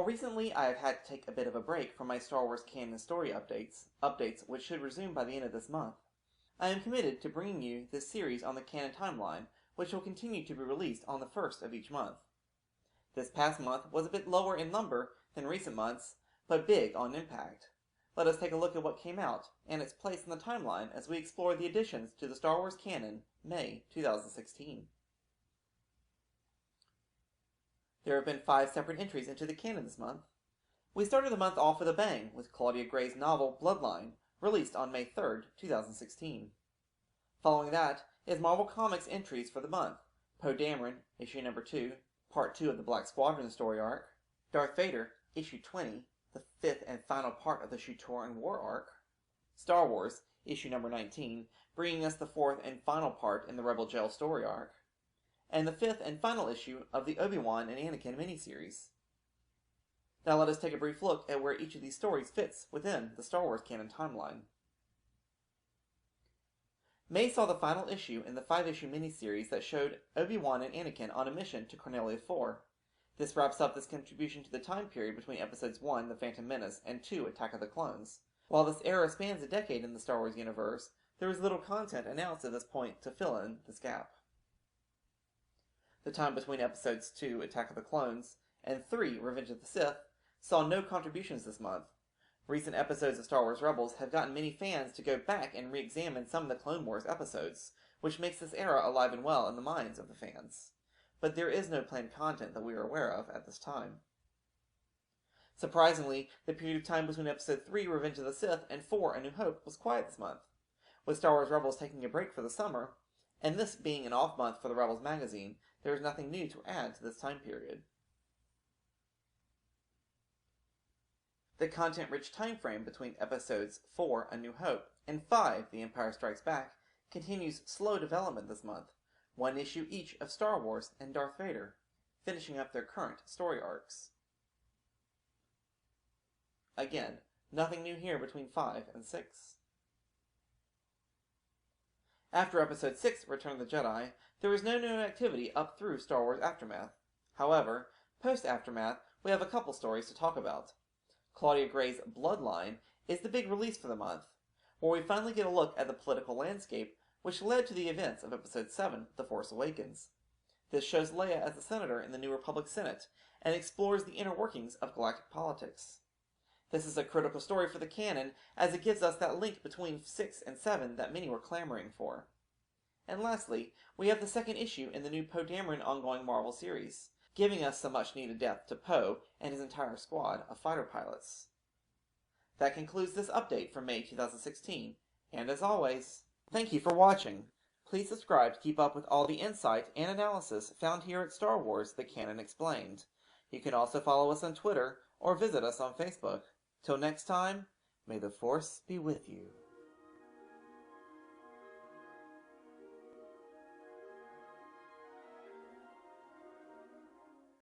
recently I have had to take a bit of a break from my Star Wars canon story updates which should resume by the end of this month, I am committed to bringing you this series on the canon timeline, which will continue to be released on the first of each month. This past month was a bit lower in number than recent months, but big on impact. Let us take a look at what came out and its place in the timeline as we explore the additions to the Star Wars canon, May 2016. There have been 5 separate entries into the canon this month. We started the month off with a bang with Claudia Gray's novel Bloodline, released on May 3rd, 2016. Following that is Marvel Comics entries for the month: Poe Dameron, issue number 2, part 2 of the Black Squadron story arc; Darth Vader, issue 20, the 5th and final part of the Shutoran War arc; Star Wars, issue number 19, bringing us the 4th and final part in the Rebel Jail story arc; and the 5th and final issue of the Obi-Wan and Anakin miniseries. Now let us take a brief look at where each of these stories fits within the Star Wars canon timeline. May saw the final issue in the 5-issue miniseries that showed Obi-Wan and Anakin on a mission to Cornelia IV. This wraps up this contribution to the time period between episodes 1, The Phantom Menace, and 2, Attack of the Clones. While this era spans a decade in the Star Wars universe, there is little content announced at this point to fill in this gap. The time between episodes 2, Attack of the Clones, and 3, Revenge of the Sith, saw no contributions this month. Recent episodes of Star Wars Rebels have gotten many fans to go back and re-examine some of the Clone Wars episodes, which makes this era alive and well in the minds of the fans. But there is no planned content that we are aware of at this time. Surprisingly, the period of time between episode 3, Revenge of the Sith, and 4, A New Hope, was quiet this month, with Star Wars Rebels taking a break for the summer, and this being an off month for the Rebels magazine. There is nothing new to add to this time period. The content-rich time frame between episodes 4, A New Hope, and 5, The Empire Strikes Back, continues slow development this month, 1 issue each of Star Wars and Darth Vader, finishing up their current story arcs. Again, nothing new here between 5 and 6. After episode 6, Return of the Jedi, there is no new activity up through Star Wars Aftermath. However, post-Aftermath, we have a couple stories to talk about. Claudia Gray's Bloodline is the big release for the month, where we finally get a look at the political landscape which led to the events of Episode 7, The Force Awakens. This shows Leia as a senator in the New Republic Senate, and explores the inner workings of galactic politics. This is a critical story for the canon, as it gives us that link between 6 and 7 that many were clamoring for. And lastly, we have the 2nd issue in the new Poe Dameron ongoing Marvel series, giving us some much-needed depth to Poe and his entire squad of fighter pilots. That concludes this update for May 2016, and as always, thank you for watching. Please subscribe to keep up with all the insight and analysis found here at Star Wars: The Canon Explained. You can also follow us on Twitter or visit us on Facebook. Till next time, may the Force be with you.